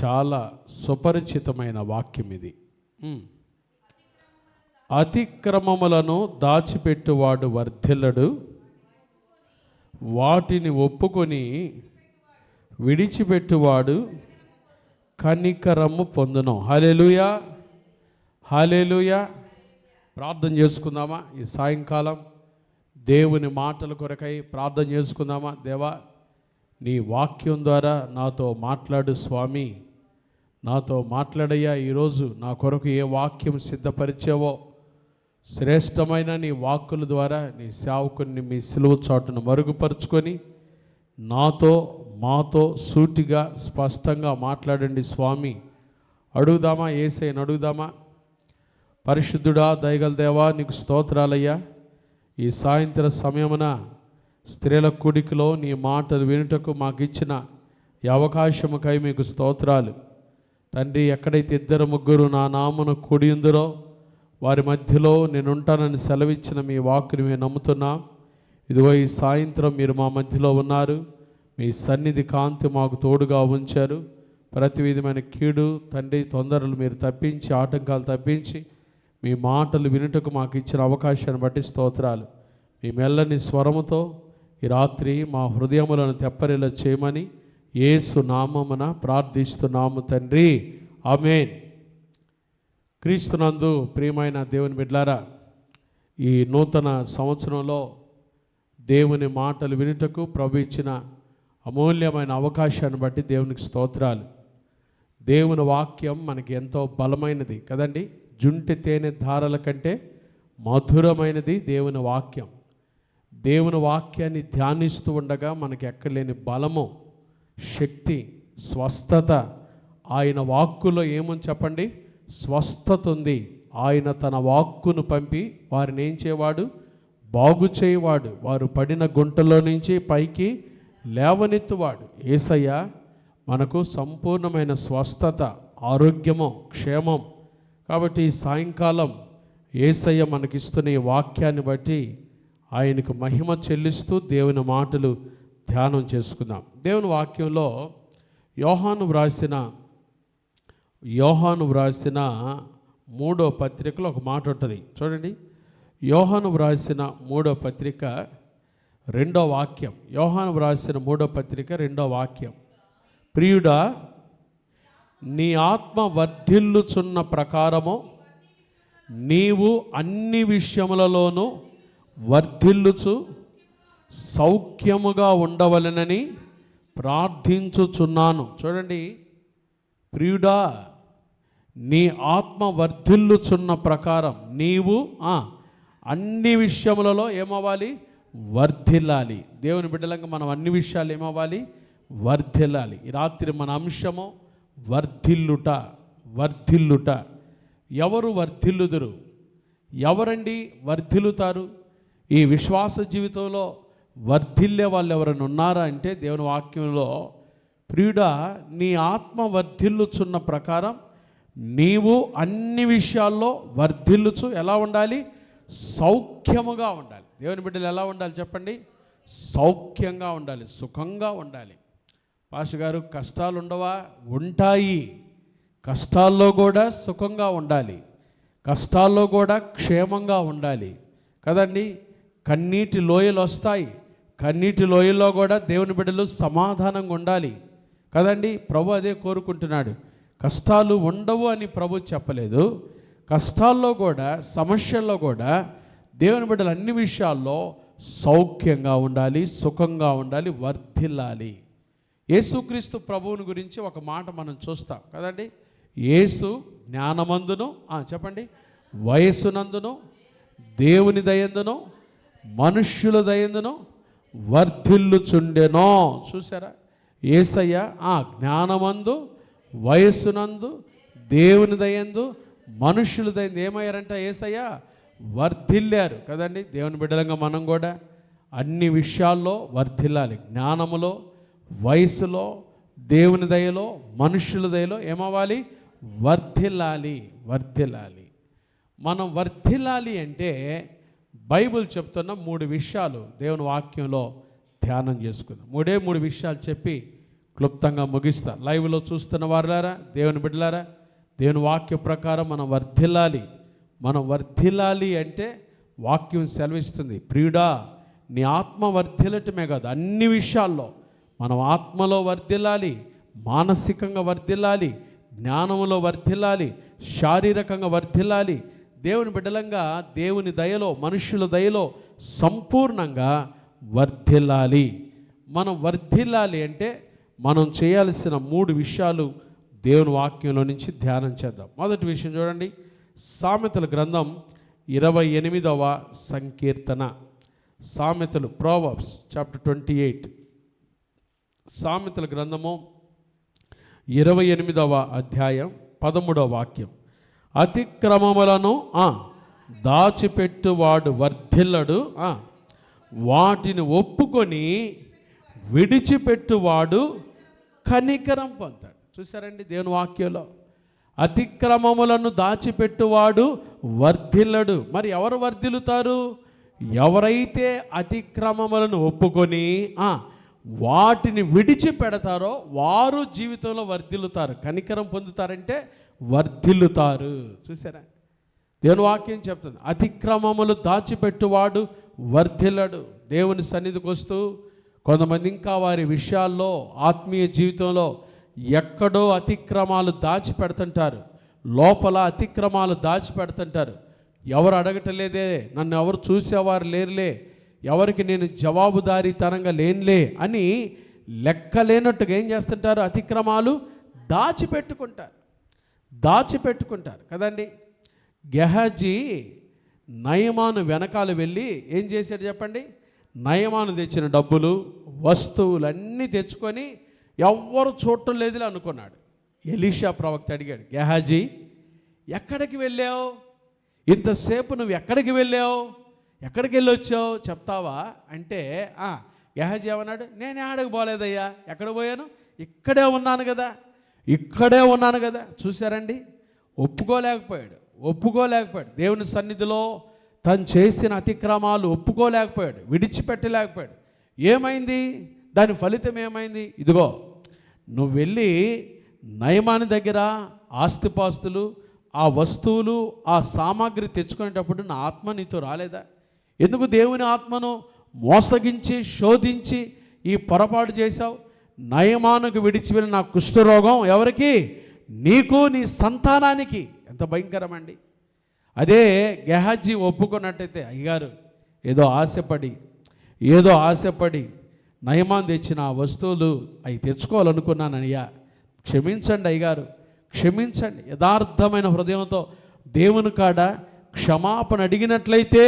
చాలా సుపరిచితమైన వాక్యం ఇది. అతిక్రమములను దాచిపెట్టువాడు వర్ధిల్లడు, వాటిని ఒప్పుకొని విడిచిపెట్టువాడు కనికరము పొందును. హల్లెలూయా, హల్లెలూయా. ప్రార్థన చేసుకుందామా? ఈ సాయంకాలం దేవుని మాటల కొరకై ప్రార్థన చేసుకుందామా? దేవా, నీ వాక్యం ద్వారా నాతో మాట్లాడు స్వామి, నాతో మాట్లాడయ్యా. ఈరోజు నా కొరకు ఏ వాక్యం సిద్ధపరిచావో శ్రేష్టమైన నీ వాక్కుల ద్వారా నీ సేవకుని మీ సిలువ చాటును మరుగుపరుచుకొని నాతో మాతో సూటిగా స్పష్టంగా మాట్లాడండి స్వామి. అడుగుదామా? యేసయ్యను అడుగుదామా? పరిశుద్ధుడా, దయగల దేవా, నీకు స్తోత్రాలయ్యా. ఈ సాయంత్ర సమయమున స్త్రీల కూడికలో నీ మాటలు వినుటకు మాకు ఇచ్చిన ఈ అవకాశముకై మీకు స్తోత్రాలు తండ్రి. ఎక్కడైతే ఇద్దరు ముగ్గురు నా నామమున కూడి ఉందరో వారి మధ్యలో నేనుంటానని సెలవిచ్చిన మీ వాక్కుని మేము నమ్ముతున్నాం. ఇదిగో ఈ సాయంత్రం మీరు మా మధ్యలో ఉన్నారు. మీ సన్నిధి కాంతి మాకు తోడుగా ఉంచారు. ప్రతి విధమైన కీడు తండ్రి తొందరలు మీరు తప్పించి, ఆటంకాలు తప్పించి మీ మాటలు వినుటకు మాకు ఇచ్చిన అవకాశాన్ని బట్టి స్తోత్రాలు. మీ మెల్లని స్వరముతో ఈ రాత్రి మా హృదయములను తెప్పరిలా చేయమని యేసు నామమున ప్రార్థిస్తున్నాము తండ్రి, ఆమేన్. క్రీస్తునందు ప్రియమైన దేవుని బిడ్డలారా, ఈ నూతన సంవత్సరంలో దేవుని మాటలు వినుటకు ప్రభు ఇచ్చిన అమూల్యమైన అవకాశాన్ని బట్టి దేవునికి స్తోత్రాలు. దేవుని వాక్యం మనకి ఎంతో బలమైనది కదండి. జుంటి తేనె ధారల కంటే మధురమైనది దేవుని వాక్యం. దేవుని వాక్యాన్ని ధ్యానిస్తూ ఉండగా మనకి ఎక్కలేని బలము, శక్తి, స్వస్థత ఆయన వాక్కులో ఏమని చెప్పండి? స్వస్థత ఉంది. ఆయన తన వాక్కును పంపి వారిని ఏం చేయవాడు? బాగు చేయవాడు. వారు పడిన గుంటలో నుంచి పైకి లేవనెత్తువాడు. యేసయ్య మనకు సంపూర్ణమైన స్వస్థత, ఆరోగ్యము, క్షేమం. కాబట్టి ఈ సాయంకాలం యేసయ్య మనకిస్తున్న ఈ వాక్యాన్ని బట్టి ఆయనకు మహిమ చెల్లిస్తూ దేవుని మాటలు ధ్యానం చేసుకుందాం. దేవుని వాక్యంలో యోహాను వ్రాసిన 3వ పత్రికలో ఒక మాట ఉంటుంది చూడండి. యోహాను వ్రాసిన 3వ పత్రిక 2వ వాక్యం. యోహాను వ్రాసిన 3వ పత్రిక 2వ వాక్యం. ప్రియుడా, నీ ఆత్మ వర్ధిల్లుచున్న ప్రకారము నీవు అన్ని విషయములలోనూ వర్ధిల్లుచు సౌఖ్యముగా ఉండవలెనని ప్రార్థించుచున్నాను. చూడండి, ప్రియుడా, నీ ఆత్మ వర్ధిల్లుచున్న ప్రకారం నీవు అన్ని విషయములలో ఏమవ్వాలి? వర్ధిల్లాలి. దేవుని బిడ్డలంగా మనం అన్ని విషయాలు ఏమవ్వాలి? వర్ధిల్లాలి. ఈ రాత్రి మన అంశము వర్ధిల్లుట. వర్ధిల్లుట. ఎవరు వర్ధిల్లుదురు? ఎవరండి వర్ధిల్లుతారు? ఈ విశ్వాస జీవితంలో వర్ధిల్లే వాళ్ళు ఎవరైనా ఉన్నారా అంటే దేవుని వాక్యంలో, ప్రియుడా, నీ ఆత్మ వర్ధిల్లుచున్న ప్రకారం నీవు అన్ని విషయాల్లో వర్ధిల్లుచు ఎలా ఉండాలి? సౌఖ్యముగా ఉండాలి. దేవుని బిడ్డలు ఎలా ఉండాలి చెప్పండి? సౌఖ్యంగా ఉండాలి, సుఖంగా ఉండాలి. పాస్టర్ గారు, కష్టాలు ఉండవా? ఉంటాయి. కష్టాల్లో కూడా సుఖంగా ఉండాలి, కష్టాల్లో కూడా క్షేమంగా ఉండాలి కదండి. కన్నీటి లోయలు వస్తాయి, కన్నీటి లోయల్లో కూడా దేవుని బిడ్డలు సమాధానంగా ఉండాలి కదండి. ప్రభు అదే కోరుకుంటున్నాడు. కష్టాలు ఉండవు అని ప్రభు చెప్పలేదు. కష్టాల్లో కూడా, సమస్యల్లో కూడా దేవుని బిడ్డలు అన్ని విషయాల్లో సౌఖ్యంగా ఉండాలి, సుఖంగా ఉండాలి, వర్ధిల్లాలి. యేసుక్రీస్తు ప్రభువుని గురించి ఒక మాట మనం చూస్తాం కదండి. యేసు జ్ఞానమందును చెప్పండి, వయస్సునందును, దేవుని దయందును, మనుష్యుల దయందును వర్ధిల్లుచుండెనో. చూసారా? యేసయ్య జ్ఞానమందు, వయస్సునందు, దేవుని దయందు, మనుష్యుల దయందు ఏమయ్యారంట? యేసయ్య వర్ధిల్లారు కదండి. దేవుని బిడ్డలంగా మనం కూడా అన్ని విషయాల్లో వర్ధిల్లాలి. జ్ఞానములో, వయసులో, దేవుని దయలో, మనుష్యుల దయలో ఏమవ్వాలి? వర్ధిల్లాలి. వర్ధిల్లాలి. మనం వర్ధిల్లాలి అంటే బైబిల్ చెప్తున్న 3 విషయాలు దేవుని వాక్యంలో ధ్యానం చేసుకుందాం. 3 విషయాలు చెప్పి క్లుప్తంగా ముగిస్తా. లైవ్లో చూస్తున్న వారులారా, దేవుని బిడ్డలారా, దేవుని వాక్య ప్రకారం మనం వర్ధిల్లాలి అంటే వాక్యం సెలవిస్తుంది, ప్రియుడా నీ ఆత్మ వర్ధిల్లటమే కాదు, అన్ని విషయాల్లో మనం ఆత్మలో వర్ధిల్లాలి, మానసికంగా వర్ధిల్లాలి, జ్ఞానంలో వర్ధిల్లాలి, శారీరకంగా వర్ధిల్లాలి. దేవుని బిడ్డలంగా దేవుని దయలో, మనుష్యుల దయలో సంపూర్ణంగా వర్ధిల్లాలి. మనం వర్ధిల్లాలి అంటే మనం చేయాల్సిన 3 విషయాలు దేవుని వాక్యంలో నుంచి ధ్యానం చేద్దాం. మొదటి విషయం చూడండి, సామెతల గ్రంథం 28వ సంకీర్తన. సామెతలు, ప్రోవర్బ్స్ చాప్టర్ 28. సామెతల గ్రంథము 28వ అధ్యాయం 13వ వాక్యం. అతిక్రమములను దాచిపెట్టువాడు వర్ధిల్లడు, వాటిని ఒప్పుకొని విడిచిపెట్టువాడు కనికరం పొందుతాడు. చూసారండి దేవుని వాక్యంలో, అతిక్రమములను దాచిపెట్టువాడు వర్ధిల్లడు. మరి ఎవరు వర్ధిల్లుతారు? ఎవరైతే అతిక్రమములను ఒప్పుకొని వాటిని విడిచిపెడతారో వారు జీవితంలో వర్ధిల్లుతారు. కనికరం పొందుతారంటే వర్ధిల్లుతారు. చూసారా దేవుని వాక్యం చెప్తుంది, అతిక్రమములు దాచిపెట్టువాడు వర్ధిల్లడు. దేవుని సన్నిధికి వస్తూ కొంతమంది ఇంకా వారి విషయాల్లో, ఆత్మీయ జీవితంలో ఎక్కడో అతిక్రమాలు దాచిపెడుతుంటారు, లోపల అతిక్రమాలు దాచిపెడుతుంటారు. ఎవరు అడగటలేదే, నన్ను ఎవరు చూసేవారు లేరులే, ఎవరికి నేను జవాబుదారీతనంగా లేనులే అని లెక్కలేనట్టుగా ఏం చేస్తుంటారు? అతిక్రమాలు దాచిపెట్టుకుంటారు కదండి. గెహాజీ నయమాను వెనకాల వెళ్ళి ఏం చేశాడు చెప్పండి? నయమాను తెచ్చిన డబ్బులు, వస్తువులన్నీ తెచ్చుకొని ఎవ్వరు చూడటం లేదులే అనుకున్నాడు. ఎలీషా ప్రవక్త అడిగాడు, గెహాజీ ఎక్కడికి వెళ్ళావు? ఇంతసేపు నువ్వు ఎక్కడికి వెళ్ళావు? ఎక్కడికి వెళ్ళి వచ్చావు చెప్తావా అంటే గెహాజీ ఏమన్నాడు? నేను ఆడకు పోలేదయ్యా. ఎక్కడ పోయాను? ఇక్కడే ఉన్నాను కదా. చూశారండి, ఒప్పుకోలేకపోయాడు. దేవుని సన్నిధిలో తను చేసిన అతిక్రమాలు ఒప్పుకోలేకపోయాడు, విడిచిపెట్టలేకపోయాడు. ఏమైంది? దాని ఫలితం ఏమైంది? ఇదిగో, నువ్వు వెళ్ళి నయమాని దగ్గర ఆస్తిపాస్తులు, ఆ వస్తువులు, ఆ సామాగ్రి తెచ్చుకునేటప్పుడు నా ఆత్మ నీతో రాలేదా? ఎందుకు దేవుని ఆత్మను మోసగించి శోధించి ఈ పొరపాటు చేశావు? నయమానుకు విడిచి వెళ్ళిన నా కుష్ఠరోగం ఎవరికి? నీకు, నీ సంతానానికి. ఎంత భయంకరమండి. అదే గెహాజీ ఒప్పుకున్నట్టయితే, అయ్యగారు ఏదో ఆశపడి నయమాన్ తెచ్చిన ఆ వస్తువులు అవి తెచ్చుకోవాలనుకున్నానయ్యా, క్షమించండి అయ్యగారు, క్షమించండి. యథార్థమైన హృదయంతో దేవుని కాడ క్షమాపణ అడిగినట్లయితే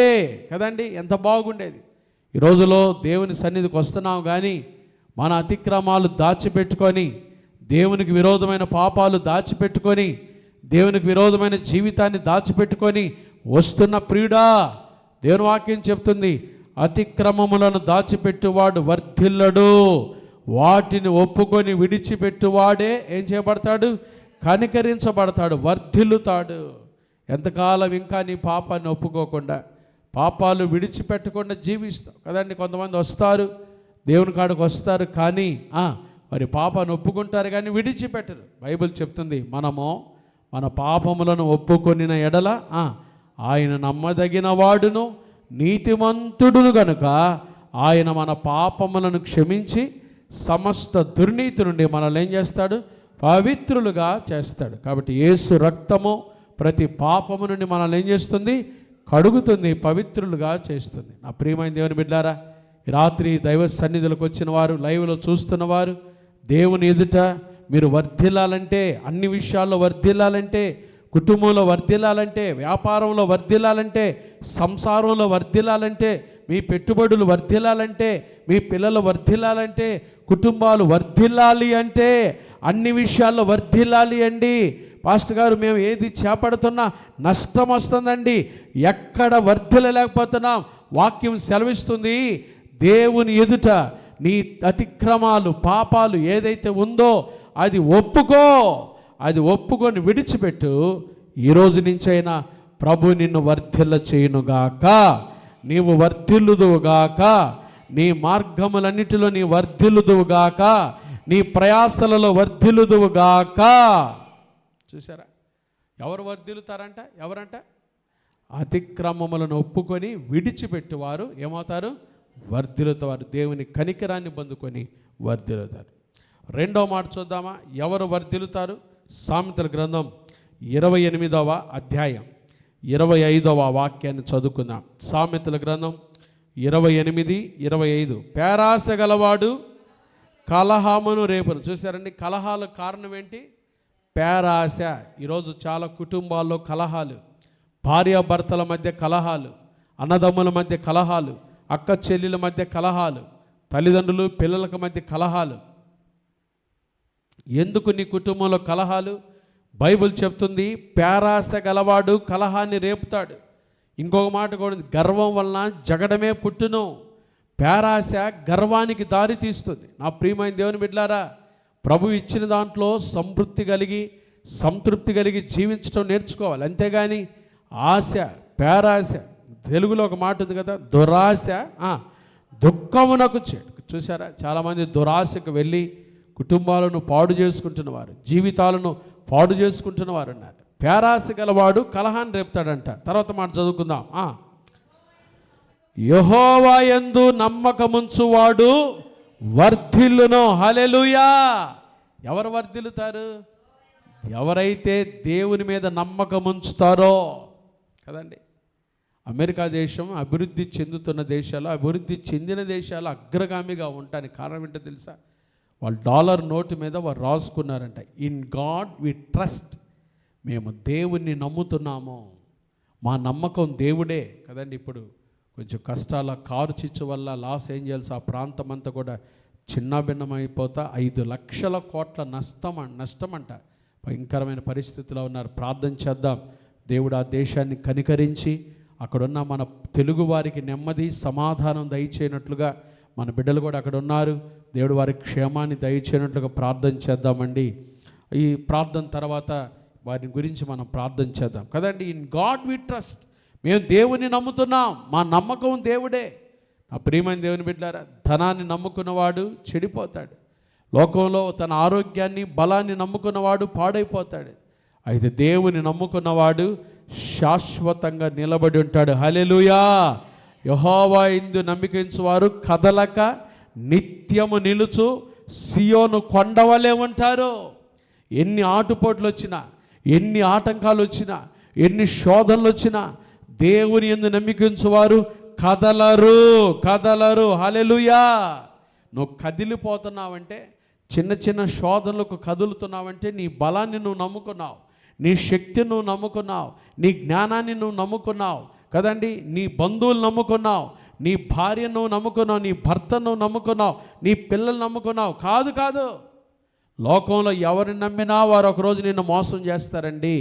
కదండి ఎంత బాగుండేది. ఈ రోజులో దేవుని సన్నిధికి వస్తున్నాం కానీ మన అతిక్రమాలు దాచిపెట్టుకొని, దేవునికి విరోధమైన పాపాలు దాచిపెట్టుకొని, దేవునికి విరోధమైన జీవితాన్ని దాచిపెట్టుకొని వస్తున్న ప్రియుడా, దేవుని వాక్యం చెప్తుంది, అతిక్రమములను దాచిపెట్టువాడు వర్ధిల్లడు, వాటిని ఒప్పుకొని విడిచిపెట్టువాడే ఏం చేయబడతాడు? కనికరించబడతాడు, వర్ధిల్లుతాడు. ఎంతకాలం ఇంకా నీ పాపాన్ని ఒప్పుకోకుండా, పాపాలు విడిచిపెట్టకుండా జీవిస్తావు కదండి. కొంతమంది వస్తారు, దేవుని కాడికి వస్తారు, కానీ మరి పాపాన్ని ఒప్పుకుంటారు కానీ విడిచిపెట్టరు. బైబిల్ చెప్తుంది, మనము మన పాపములను ఒప్పుకొనిన ఎడల ఆయన నమ్మదగిన వాడును నీతిమంతుడును గనుక ఆయన మన పాపములను క్షమించి సమస్త దుర్నీతి నుండి మనల్ని ఏం చేస్తాడు? పవిత్రులుగా చేస్తాడు. కాబట్టి యేసు రక్తము ప్రతి పాపము నుండి మనల్ని ఏం చేస్తుంది? కడుగుతుంది, పవిత్రులుగా చేస్తుంది. నా ప్రియమైన దేవుని బిడ్డారా, ఈ రాత్రి దైవ సన్నిధులకు వచ్చిన వారు, లైవ్లో చూస్తున్నవారు, దేవుని ఎదుట మీరు వర్ధిల్లాలంటే, అన్ని విషయాల్లో వర్ధిల్లాలంటే, కుటుంబంలో వర్ధిల్లాలంటే, వ్యాపారంలో వర్ధిల్లాలంటే, సంసారంలో వర్ధిల్లాలంటే, మీ పెట్టుబడులు వర్ధిల్లాలంటే, మీ పిల్లలు వర్ధిల్లాలంటే, కుటుంబాలు వర్ధిల్లాలి అంటే అన్ని విషయాల్లో వర్ధిల్లాలి అండి. పాస్టర్ గారు మేము ఏది చేపడుతున్నా నష్టం వస్తుందండి, ఎక్కడ వర్ధిల్లలేకపోతున్నాం. వాక్యం సెలవిస్తుంది, దేవుని ఎదుట నీ అతిక్రమాలు, పాపాలు ఏదైతే ఉందో అది ఒప్పుకొని విడిచిపెట్టు. ఈరోజు నుంచైనా ప్రభు నిన్ను వర్ధిల్ల చేయునుగాక, నీవు వర్ధిల్లుదువుగాక, నీ మార్గములన్నిటిలో నీ వర్ధిల్లుదువుగాక, నీ ప్రయాసలలో వర్ధిల్లుదువుగాక. చూసారా, ఎవరు వర్ధిల్లుతారంట? ఎవరంట? అతిక్రమములను ఒప్పుకొని విడిచిపెట్టువారు ఏమవుతారు? వర్ధిల్లుతారు. దేవుని కనికరాన్ని పొందుకొని వర్ధిల్లుతారు. రెండో మాట చూద్దామా, ఎవరు వర్ధిల్లుతారు? సామెతల గ్రంథం 28వ అధ్యాయం 25వ వాక్యాన్ని చదువుకుందాం. సామెతల గ్రంథం 28:25. పేరాస గలవాడు కలహమును రేపును. చూసారండి, కలహాల కారణం ఏంటి? పేరాశ. ఈరోజు చాలా కుటుంబాల్లో కలహాలు, భార్యాభర్తల మధ్య కలహాలు, అన్నదమ్ముల మధ్య కలహాలు, అక్క చెల్లెల మధ్య కలహాలు, తల్లిదండ్రులు పిల్లల మధ్య కలహాలు. ఎందుకు నీ కుటుంబంలో కలహాలు? బైబిల్ చెప్తుంది, పేరాశ గలవాడు కలహాన్ని రేపుతాడు. ఇంకొక మాట కూడా, గర్వం వలన జగడమే పుట్టును. పేరాశ గర్వానికి దారి తీస్తుంది. నా ప్రియమైన దేవుని బిడ్డలారా, ప్రభు ఇచ్చిన దాంట్లో సంతృప్తి కలిగి జీవించడం నేర్చుకోవాలి. అంతేగాని ఆశ, పేరాశ, తెలుగులో ఒక మాట ఉంది కదా, దురాశ దుఃఖమునకు చేటు. చూసారా, చాలామంది దురాశకు వెళ్ళి కుటుంబాలను పాడు చేసుకుంటున్నవారు, జీవితాలను పాడు చేసుకుంటున్నవారు ఉన్నారు. పేరాశ గలవాడు కలహాన్ని రేపుతాడంట. తర్వాత మాట చదువుకుందాం. యెహోవా యందు నమ్మకముంచువాడు వర్ధిల్లును. హల్లెలూయా. ఎవరు వర్ధిల్లుతారు? ఎవరైతే దేవుని మీద నమ్మకం ఉంచుతారో కదండి. అమెరికా దేశం అభివృద్ధి చెందుతున్న దేశాలు, అభివృద్ధి చెందిన దేశాలు అగ్రగామిగా ఉండటానికి కారణం ఏంటో తెలుసా? వాళ్ళు డాలర్ నోటు మీద వారు రాసుకున్నారంట, ఇన్ గాడ్ వి ట్రస్ట్. మేము దేవుణ్ణి నమ్ముతున్నాము, మా నమ్మకం దేవుడే కదండి. ఇప్పుడు కొంచెం కష్టాల కారు చిచ్చు వల్ల లాస్ ఏంజల్స్ ఆ ప్రాంతం అంతా కూడా చిన్నభిన్నమైపోతా 5 లక్షల కోట్ల నష్టమంట. భయంకరమైన పరిస్థితిలో ఉన్నారు. ప్రార్థన చేద్దాం, దేవుడు ఆ దేశాన్ని కనికరించి అక్కడున్న మన తెలుగు వారికి నెమ్మది సమాధానం దయచేయనట్లుగా, మన బిడ్డలు కూడా అక్కడ ఉన్నారు, దేవుడు వారికి క్షేమాన్ని దయచేయనట్లుగా ప్రార్థన చేద్దామండి. ఈ ప్రార్థన తర్వాత వారి గురించి మనం ప్రార్థన చేద్దాం కదండి. In God we trust. మేము దేవుని నమ్ముతున్నాం, మా నమ్మకం దేవుడే. నా ప్రియమైన దేవుని బిడ్డలారా, ధనాన్ని నమ్ముకున్నవాడు చెడిపోతాడు. లోకంలో తన ఆరోగ్యాన్ని బలాన్ని నమ్ముకున్నవాడు పాడైపోతాడు. అయితే దేవుని నమ్ముకున్నవాడు శాశ్వతంగా నిలబడి ఉంటాడు. హల్లెలూయా. యెహోవా యందు నమ్మకించువారు కదలక నిత్యము నిలుచు సియోను కొండవలే ఉంటారు. ఎన్ని ఆటుపోట్లు వచ్చినా, ఎన్ని ఆటంకాలు వచ్చినా, ఎన్ని శోధనలు వచ్చినా దేవుని యందు నమ్మకించువారు కదలరు. హల్లెలూయా. నువ్వు కదిలిపోతున్నావంటే, చిన్న శోధనలకు కదులుతున్నావంటే నీ బలాన్ని నువ్వు నమ్ముకున్నావు, నీ శక్తిని నువ్వు నమ్ముకున్నావు, నీ జ్ఞానాన్ని నువ్వు నమ్ముకున్నావు కదండి. నీ బంధువులు నమ్ముకున్నావు, నీ భార్యను నువ్వు నమ్ముకున్నావు, నీ భర్తను నువ్వు నమ్ముకున్నావు, నీ పిల్లలు నమ్ముకున్నావు. కాదు, లోకంలో ఎవరిని నమ్మినా వారు ఒకరోజు నిన్ను మోసం చేస్తారండి.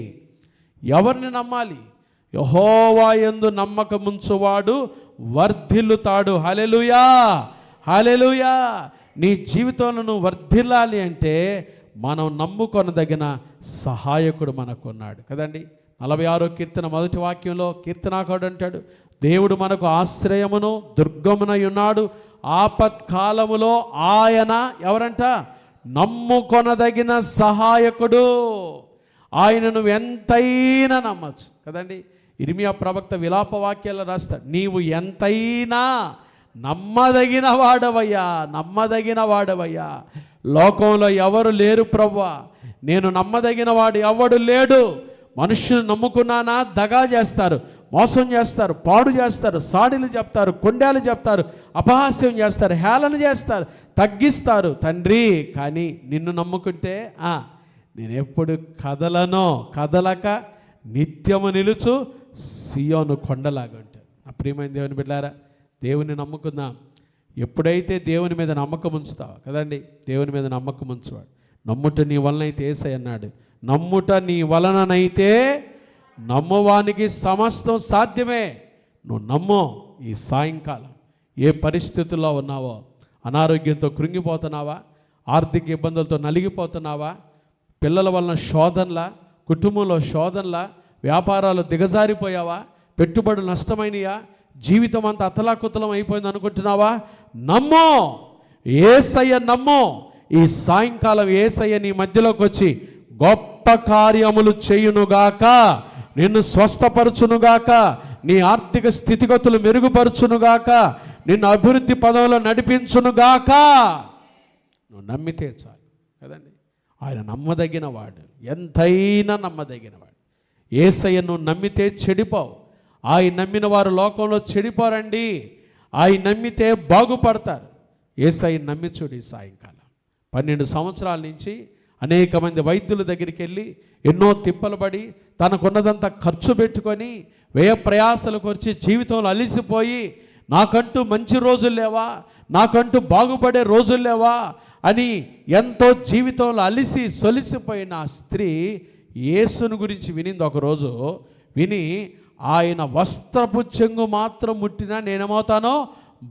ఎవరిని నమ్మాలి? యెహోవా యందు నమ్మకముంచువాడు వర్ధిల్లుతాడు. హల్లెలూయా. నీ జీవితంలో నువ్వు వర్ధిల్లాలి అంటే మనం నమ్ముకొనదగిన సహాయకుడు మనకున్నాడు కదండి. 46వ కీర్తన 1వ వాక్యంలో కీర్తనాకారుడు అంటాడు, దేవుడు మనకు ఆశ్రయమును దుర్గమునై ఉన్నాడు, ఆపత్కాలములో ఆయన ఎవరంట? నమ్ముకొనదగిన సహాయకుడు. ఆయన నువ్వు ఎంతైనా నమ్మచ్చు కదండి. ఇర్మియా ప్రవక్త విలాప వాక్యాలు రాస్తాడు, నీవు ఎంతైనా నమ్మదగిన వాడవయ్యా. లోకంలో ఎవరు లేరు ప్రభువా, నేను నమ్మదగిన వాడు ఎవడు లేడు. మనుషులు నమ్ముకున్నానా దగా చేస్తారు, మోసం చేస్తారు, పాడు చేస్తారు, సాడీలు చెప్తారు, కొండాలు చెప్తారు, అపహాస్యం చేస్తారు, హేళన చేస్తారు, తగ్గిస్తారు తండ్రి. కానీ నిన్ను నమ్ముకుంటే నేను ఎప్పుడు కదలక నిత్యము నిలుచు సియోను కొండలాగా ఉంటాను. నా ప్రియమైన దేవుని బిడ్డారా, దేవుని నమ్ముకుందాం. ఎప్పుడైతే దేవుని మీద నమ్మకం ఉంచుతావు కదండి, దేవుని మీద నమ్మకం ఉంచువాడు. నమ్ముట నీ వలనైతే యేసయ్య అన్నాడు, నమ్ముట నీ వలననైతే నమ్మువానికి సమస్తం సాధ్యమే. నువ్వు నమ్ము. ఈ సాయంకాలం ఏ పరిస్థితుల్లో ఉన్నావో, అనారోగ్యంతో కృంగిపోతున్నావా, ఆర్థిక ఇబ్బందులతో నలిగిపోతున్నావా, పిల్లల వలన శోధనలా, కుటుంబంలో శోధనలా, వ్యాపారాలు దిగజారిపోయావా, పెట్టుబడులు నష్టమైనయా, జీవితం అంతా అతలాకుతలం అయిపోయింది అనుకుంటున్నావా? నమ్ము, యేసయ్య నమ్ము. ఈ సాయంకాలం యేసయ్య నీ మధ్యలోకి వచ్చి గొప్ప కార్యములు చేయునుగాక, నిన్ను స్వస్థపరచునుగాక, నీ ఆర్థిక స్థితిగతులు మెరుగుపరచునుగాక, నిన్ను అభివృద్ధి పదంలో నడిపించునుగాక. నువ్వు నమ్మితే చాలు కదండి. ఆయన నమ్మదగిన వాడు, ఎంతైనా నమ్మదగిన వాడు. యేసయ్య నువ్వు నమ్మితే చెడిపోవు. ఆయన నమ్మిన వారు లోకంలో చెడిపోరండి. ఆయన నమ్మితే బాగుపడతారు. యేసయ్య నమ్మి చూడు. ఈ సాయంకాలం 12 సంవత్సరాల నుంచి అనేక మంది వైద్యుల దగ్గరికి వెళ్ళి ఎన్నో తిప్పలు పడి తనకున్నదంతా ఖర్చు పెట్టుకొని వ్యయ ప్రయాసలు కొరిచి జీవితంలో అలిసిపోయి నాకంటూ మంచి రోజులు లేవా, నాకంటూ బాగుపడే రోజులు లేవా అని ఎంతో జీవితంలో అలిసి సొలిసిపోయిన ఆ స్త్రీ యేసుని గురించి వినింది. ఒకరోజు విని ఆయన వస్త్రపు చెంగు మాత్రం ముట్టినా నేనేమవుతానో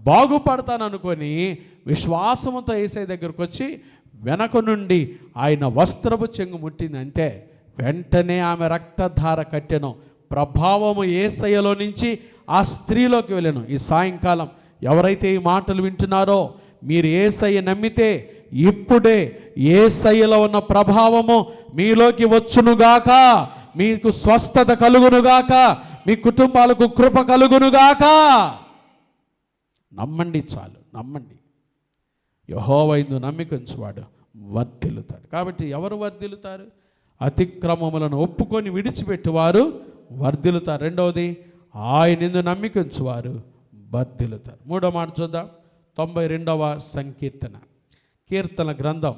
బాగుపడతాను అనుకొని విశ్వాసంతో యేసయ్య దగ్గరకు వచ్చి వెనక నుండి ఆయన వస్త్రపు చెంగు ముట్టింది. అంతే, వెంటనే ఆమె రక్తధార కట్టెను. ప్రభావము యేసయ్యలో నుంచి ఆ స్త్రీలోకి వెళ్ళాను. ఈ సాయంకాలం ఎవరైతే ఈ మాటలు వింటున్నారో మీరు యేసయ్య నమ్మితే ఇప్పుడే యేసయ్యలో ఉన్న ప్రభావము మీలోకి వచ్చునుగాక, మీకు స్వస్థత కలుగునుగాక, మీ కుటుంబాలకు కృప కలుగునుగాక. నమ్మండి, చాలు నమ్మండి. యెహోవా యందు నమ్మిక ఉంచువాడు వర్ధిల్లుతాడు. కాబట్టి ఎవరు వర్ధిల్లుతారు? అతిక్రమములను ఒప్పుకొని విడిచిపెట్టువారు వర్ధిల్లుతారు. రెండవది, ఆయన యందు నమ్మిక ఉంచువారు వర్ధిల్లుతారు. మూడో మాట చూద్దాం. 92వ సంకీర్తన, కీర్తన గ్రంథం,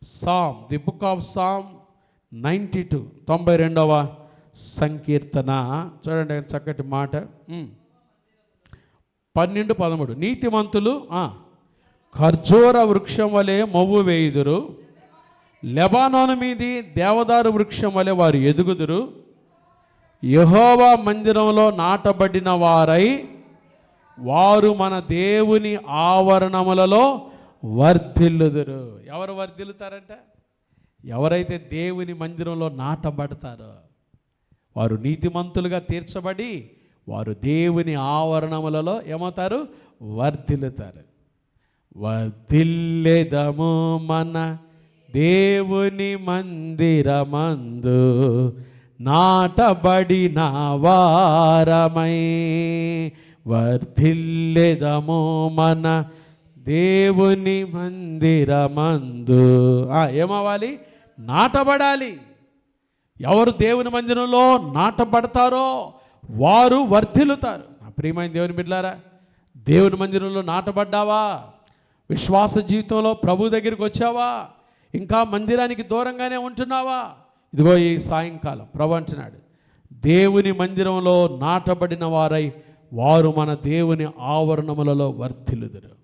psalm, the book of psalm 92, 92వ సంకీర్తన. చూడండి చక్కటి మాట. 12, 13. నీతిమంతులు ఖర్జూర వృక్షం వలె మొవ్వు వేయుదురు, లెబానోను మీది దేవదారు వృక్షం వలె వారు ఎదుగుదురు. యెహోవా మందిరంలో నాటబడిన వారై వారు మన దేవుని ఆవరణములలో వర్ధిల్లుదురు. ఎవరు వర్ధిల్లుతారంట? ఎవరైతే దేవుని మందిరంలో నాటబడతారో వారు నీతిమంతులుగా తీర్చబడి వారు దేవుని ఆవరణములలో ఏమవుతారు? వర్ధిల్లుతారు. వర్ధిల్లెదము మన దేవుని మందిరమందు నాటబడిన వారమై. వర్ధిల్లెదము మన దేవుని మందిరమందు. ఏమవ్వాలి? నాటబడాలి. ఎవరు దేవుని మందిరంలో నాటబడతారో వారు వర్ధిల్లుతారు. నా ప్రియమైన దేవుని బిడ్డలారా, దేవుని మందిరంలో నాటబడ్డావా? విశ్వాస జీవితంలో ప్రభు దగ్గరికి వచ్చావా? ఇంకా మందిరానికి దూరంగానే ఉంటున్నావా? ఇదిగో ఈ సాయంకాలం ప్రభు అంటున్నాడు, దేవుని మందిరంలో నాటబడిన వారై వారు మన దేవుని ఆవరణములలో వర్ధిల్లుదురు.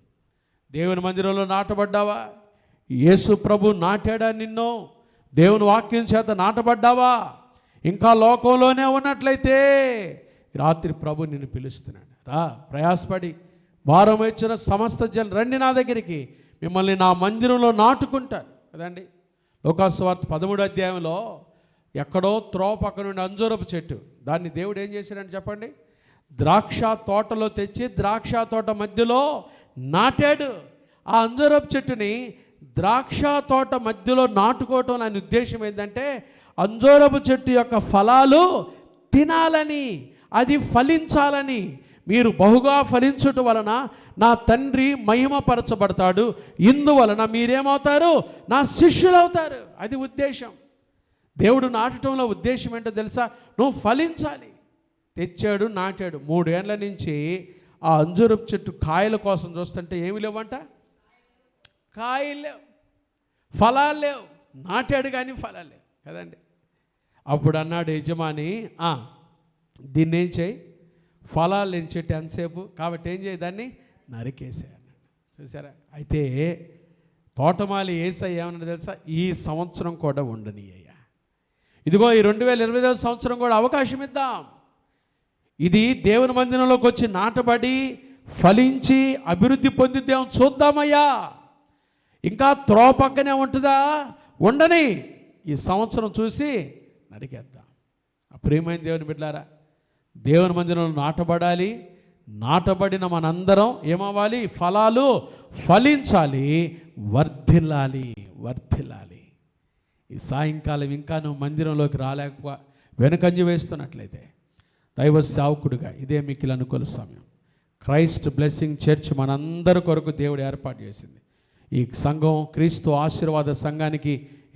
దేవుని మందిరంలో నాటబడ్డావా? యేసు ప్రభు నాటాడా నిన్ను? దేవుని వాక్యం చేత నాటబడ్డావా? ఇంకా లోకంలోనే ఉన్నట్లయితే రాత్రి ప్రభు నిన్ను పిలుస్తున్నాడు. రా, ప్రయాసపడి భారం వచ్చిన సమస్త జనం రండి నా దగ్గరికి, మిమ్మల్ని నా మందిరంలో నాటుకుంటాను కదండి. లోకాసువార్త 13వ అధ్యాయంలో ఎక్కడో త్రోవ పక్క నుండి అంజూరపు చెట్టు, దాన్ని దేవుడు ఏం చేశాడని చెప్పండి? ద్రాక్ష తోటలో తెచ్చి ద్రాక్ష తోట మధ్యలో నాటాడు. ఆ అంజూరపు చెట్టుని ద్రాక్ష తోట మధ్యలో నాటుకోవటం అనే ఉద్దేశం ఏంటంటే అంజూరపు చెట్టు యొక్క ఫలాలు తినాలని, అది ఫలించాలని. మీరు బహుగా ఫలించుట వలన నా తండ్రి మహిమపరచబడతాడు, ఇందువలన మీరేమవుతారు? నా శిష్యులవుతారు. అది ఉద్దేశం. దేవుడు నాటడంలో ఉద్దేశం ఏంటో తెలుసా? నువ్వు ఫలించాలి. తెచ్చాడు, నాటాడు. 3 ఏళ్ల నుంచి ఆ అంజూరపు చెట్టు కాయల కోసం చూస్తుంటే ఏమి లేవంట? కాయలు లేవు, ఫలాలు లేవు. నాటాడు కానీ ఫలాలు లేవు కదండి. అప్పుడు అన్నాడు యజమాని, దీన్ని ఏం చేయి, ఫలాలు లేని చెట్టు ఎంతసేపు, కాబట్టి ఏం చేయి, దాన్ని నరికేసే అన్నాడు. చూసారా? అయితే తోటమాలి యేసయ్య ఏమన్నా తెలుసా? ఈ సంవత్సరం కూడా ఉండని అయ్యా, ఇదిగో ఈ 2025 సంవత్సరం కూడా అవకాశం ఇద్దాం. ఇది దేవుని మందిరంలోకి వచ్చి నాటబడి ఫలించి అభివృద్ధి పొందిద్దాం, చూద్దామయ్యా. ఇంకా త్రోవ పక్కనే ఉంటుందా? ఉండని, ఈ సంవత్సరం చూసి నరికేద్దాం. ఆ ప్రియమైన దేవుని బిడ్డలారా, దేవుని మందిరంలో నాటబడాలి. నాటబడిన మనందరం ఏమవ్వాలి? ఫలాలు ఫలించాలి, వర్ధిల్లాలి. ఈ సాయంకాలం ఇంకా నువ్వు మందిరంలోకి రాలేకపో వెనుకంజ వేస్తున్నట్లయితే దైవ సేవకుడిగా ఇదే మిక్కిలి అనుకూల సమయం. క్రైస్ట్ బ్లెస్సింగ్ చర్చ్ మనందరి కొరకు దేవుడు ఏర్పాటు చేసింది. ఈ సంఘం క్రీస్తు ఆశీర్వాద సంఘానికి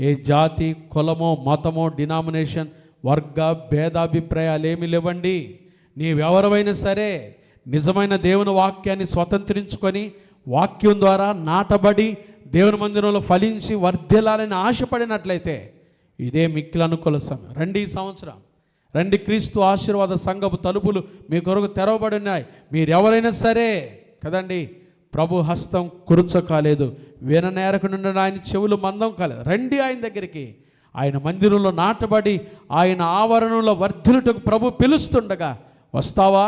ఏ జాతి, కులమో, మతమో, డినామినేషన్, వర్గ భేదాభిప్రాయాలు ఏమీ లేవండి. నీవెవరైనా సరే నిజమైన దేవుని వాక్యాన్ని స్వతంత్రించుకొని వాక్యం ద్వారా నాటబడి దేవుని మందిరంలో ఫలించి వర్ధిల్లాలని ఆశపడినట్లయితే ఇదే మిక్కిలి అనుకూల సమయం. రండి, ఈ సంవత్సరం రండి. క్రీస్తు ఆశీర్వాద సంఘపు తలుపులు మీ కొరకు తెరవబడి ఉన్నాయి. మీరెవరైనా సరే కదండి, ప్రభు హస్తం కురుచ కాలేదు, విననేరకు నుండి ఆయన చెవులు మందం కాలేదు. రండి ఆయన దగ్గరికి. ఆయన మందిరంలో నాటబడి ఆయన ఆవరణంలో వర్ధిల్లుటకు ప్రభు పిలుస్తుండగా వస్తావా?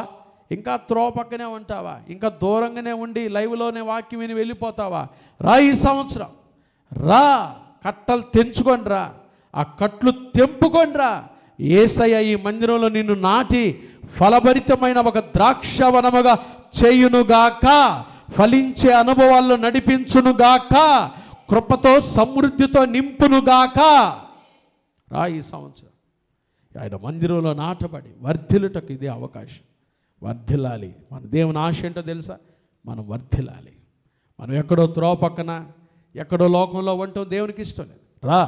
ఇంకా త్రోవ పక్కనే ఉంటావా? ఇంకా దూరంగానే ఉండి లైవ్లోనే వాక్యం విని వెళ్ళిపోతావా? రా, ఈ సంవత్సరం రా, కట్టలు తెంచుకొని రా, ఆ కట్లు తెంపుకొని రా. యేసయ్య ఈ మందిరంలో నిన్ను నాటి ఫలభరితమైన ఒక ద్రాక్షవనముగా చేయునుగాక, ఫలించే అనుభవాల్లో నడిపించునుగాక, కృపతో సమృద్ధితో నింపునుగాక. రా, ఈ సంవత్సరం ఆయన మందిరంలో నాటబడి వర్ధిల్లుటకు ఇదే అవకాశం. వర్ధిల్లాలి. మన దేవుని ఆశ ఏంటో తెలుసా? మనం వర్ధిల్లాలి. మనం ఎక్కడో త్రోవ పక్కన, ఎక్కడో లోకంలో ఉంటాం దేవునికి ఇష్టం లేదు. రా,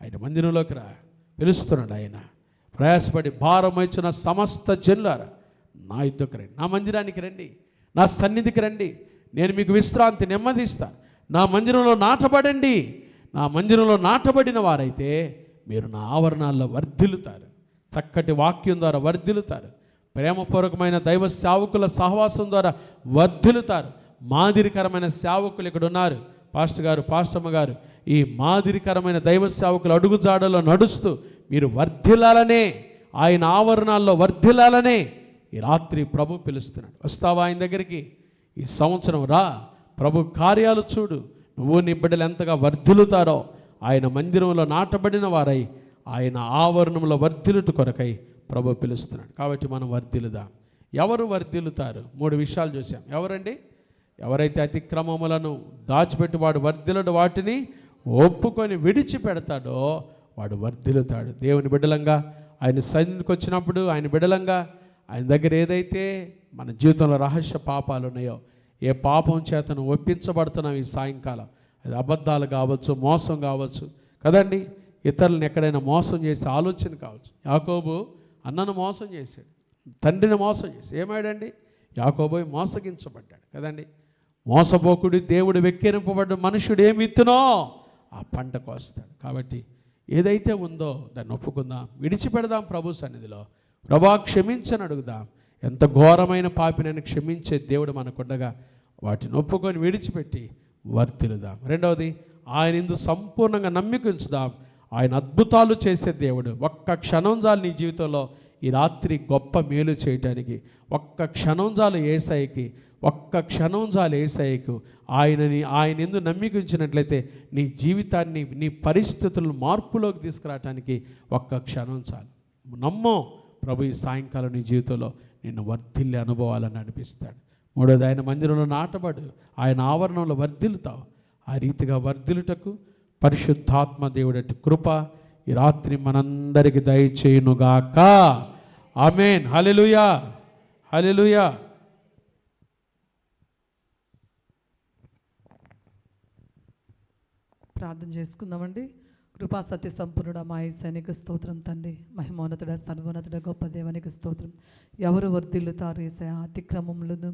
ఆయన మందిరంలోకి రా, పిలుస్తున్నాడు ఆయన. ప్రయాసపడి భారం ఇచ్చిన సమస్త జనులారా నా యుద్ధకు రండి, నా మందిరానికి రండి, నా సన్నిధికి రండి, నేను మీకు విశ్రాంతి నెమ్మదిస్తాను. నా మందిరంలో నాటబడండి. నా మందిరంలో నాటబడిన వారైతే మీరు నా ఆవరణాల్లో వర్ధిల్లుతారు. చక్కటి వాక్యం ద్వారా వర్ధిల్లుతారు. ప్రేమపూర్వకమైన దైవ సేవకుల సహవాసం ద్వారా వర్ధిల్లుతారు. మాదిరికరమైన సేవకులు ఇక్కడ ఉన్నారు. పాస్టర్ గారు, పాస్టమ్మ గారు, ఈ మాదిరికరమైన దైవ సేవకులు అడుగుజాడలో నడుస్తూ మీరు వర్ధిల్లాలనే, ఆయన ఆవరణాల్లో వర్ధిల్లాలనే ఈ రాత్రి ప్రభు పిలుస్తున్నాడు. వస్తావా ఆయన దగ్గరికి? ఈ సంవత్సరం రా, ప్రభు కార్యాలు చూడు. నువ్వు నీ బిడ్డలు ఎంతగా వర్ధిల్లుతారో ఆయన మందిరంలో నాటబడిన వారై ఆయన ఆవరణంలో వర్ధిల్లుట కొరకై ప్రభు పిలుస్తున్నాడు. కాబట్టి మనం వర్ధిల్లుదాం. ఎవరు వర్ధిల్లుతారు? 3 విషయాలు చూసాం. ఎవరండి? ఎవరైతే అతిక్రమములను దాచిపెట్టి వాడు వర్ధిల్లుడు, వాటిని ఒప్పుకొని విడిచిపెడతాడో వాడు వర్ధిల్లుతాడు. దేవుని బిడ్డలంగా ఆయన సన్నిధికి వచ్చినప్పుడు, ఆయన బిడ్డలంగా ఆయన దగ్గర ఏదైతే మన జీవితంలో రహస్య పాపాలు ఉన్నాయో, ఏ పాపం చేతను ఒప్పించబడుతున్నాం ఈ సాయంకాలం, అది అబద్ధాలు కావచ్చు, మోసం కావచ్చు కదండి, ఇతరులను ఎక్కడైనా మోసం చేసే ఆలోచన కావచ్చు. యాకోబు అన్నను మోసం చేశాడు, తండ్రిని మోసం చేసి ఏమాడండి? యాకోబు మోసగించబడ్డాడు కదండి. మోసపోకుడి దేవుడు వెక్కిరింపబడ్డ మనుషుడు ఏమి విత్తునో ఆ పంటకు వస్తాడు. కాబట్టి ఏదైతే ఉందో దాన్ని ఒప్పుకుందాం, విడిచిపెడదాం ప్రభు సన్నిధిలో. ప్రభా క్షమించని అడుగుదాం. ఎంత ఘోరమైన పాపినని క్షమించే దేవుడు మనకుండగా వాటిని ఒప్పుకొని విడిచిపెట్టి వర్ధిల్లుదాం. రెండవది, ఆయన యందు సంపూర్ణంగా నమ్మిక ఉంచుదాం. ఆయన అద్భుతాలు చేసే దేవుడు. ఒక్క క్షణం చాలు నీ జీవితంలో ఈ రాత్రి గొప్ప మేలు చేయటానికి. ఒక్క క్షణం చాలు యేసయ్యకి, ఒక్క క్షణం చాలు యేసయ్యకు. ఆయన యందు నమ్మిక ఉంచినట్లయితే నీ జీవితాన్ని, నీ పరిస్థితులను మార్పులోకి తీసుకురావటానికి ఒక్క క్షణం చాలు. నమ్మో, ప్రభు ఈ సాయంకాలం నీ జీవితంలో నిన్ను వర్ధిల్లే అనుభవాలను నడిపిస్తాడు. మూడోది, ఆయన మందిరంలో నాటబడు, ఆయన ఆవరణంలో వర్ధిల్లుతావు. ఆ రీతిగా వర్ధిల్లుటకు పరిశుద్ధాత్మ దేవుడటి కృప ఈ రాత్రి మనందరికి దయచేయునుగాక. ఆమేన్. హల్లెలూయా, హల్లెలూయా. ప్రార్థన చేసుకుందామండి. కృపా సత్య సంపూర్ణుడ మా యేసయ్యనికి స్తోత్రం తండ్రి. మహిమోన్నతుడ, సర్వోన్నతుడ, గొప్ప దేవునికి స్తోత్రం. ఎవరు వర్ధిల్లుతారు యేసయ్య? అతిక్రమములను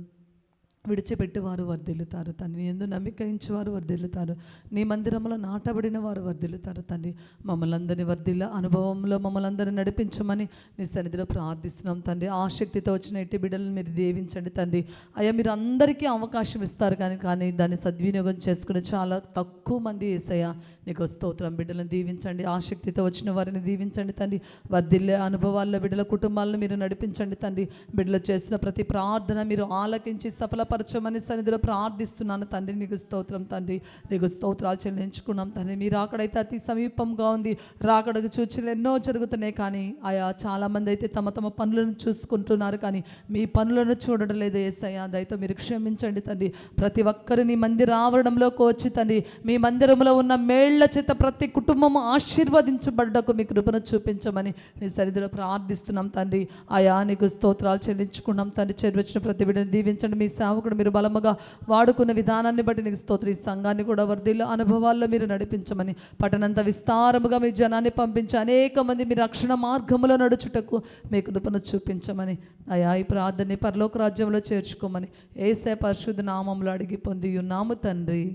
విడిచిపెట్టువారు వర్ధిల్లుతారు తండ్రి. ఎందు నమ్మికయించేవారు వర్ధిల్లుతారు. నీ మందిరంలో నాటబడిన వారు వర్ధిల్లుతారు తండ్రి. మమ్మల్ని అందరినీ వర్ధిల్ల అనుభవంలో మమ్మల్ని అందరినీ నడిపించమని నీ సన్నిధిలో ప్రార్థిస్తున్నాం తండ్రి. ఆసక్తితో వచ్చిన ఎట్టి బిడ్డలను మీరు దీవించండి తండ్రి. అయ్యా, మీరు అందరికీ అవకాశం ఇస్తారు కానీ దాన్ని సద్వినియోగం చేసుకునే చాలా తక్కువ మంది యేసయ్య. నీకు స్తోత్రం. బిడ్డలను దీవించండి, ఆసక్తితో వచ్చిన వారిని దీవించండి తండ్రి. వర్ధిల్లే అనుభవాల్లో బిడ్డల కుటుంబాలను మీరు నడిపించండి తండ్రి. బిడ్డలు చేసిన ప్రతి ప్రార్థన మీరు ఆలకించి సఫల బలపరచమని సన్నిధిలో ప్రార్థిస్తున్నాను తండ్రి. నీకు స్తోత్రం తండ్రి, నీకు స్తోత్రాలు చెల్లించుకున్నాం తండ్రి. మీరు రాకడైతే అతి సమీపంగా ఉంది, రాకడకు సూచనలు ఎన్నో జరుగుతున్నాయి, కానీ ఆయా చాలామంది అయితే తమ తమ పనులను చూసుకుంటున్నారు, కానీ మీ పనులను చూడడం లేదు యేసయ్యా. దయతో మీరు క్షమించండి తండ్రి. ప్రతి ఒక్కరు నీ మందిర ఆవరణంలోకి వచ్చి తండ్రి, మీ మందిరంలో ఉన్న మేళ్ల చేత ప్రతి కుటుంబం ఆశీర్వదించబడ్డకు మీ కృపను చూపించమని నీ సన్నిధిలో ప్రార్థిస్తున్నాం తండ్రి. ఆయా నీకు స్తోత్రాలు చెల్లించుకున్నాం తండ్రి. చేరువచ్చిన ప్రతి బిడ్డను దీవించండి. మీ సేవకుడు మీరు బలముగా వాడుకున్న విధానాన్ని బట్టి నీకు స్తోత్రం. ఈ సంఘాన్ని కూడా వర్ధిల్ల అనుభవాల్లో మీరు నడిపించమని, పట్టణంత విస్తారముగా మీ జనాన్ని పంపించి అనేక మంది మీ రక్షణ మార్గంలో నడుచుటకు మీ కృపను చూపించమని, అయా ఈ ప్రార్థనని పరలోక రాజ్యంలో చేర్చుకోమని యేసయ్య పరిశుద్ధ నామములో అడిగి పొంది ఉన్నాము తండ్రి.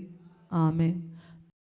ఆమేన్.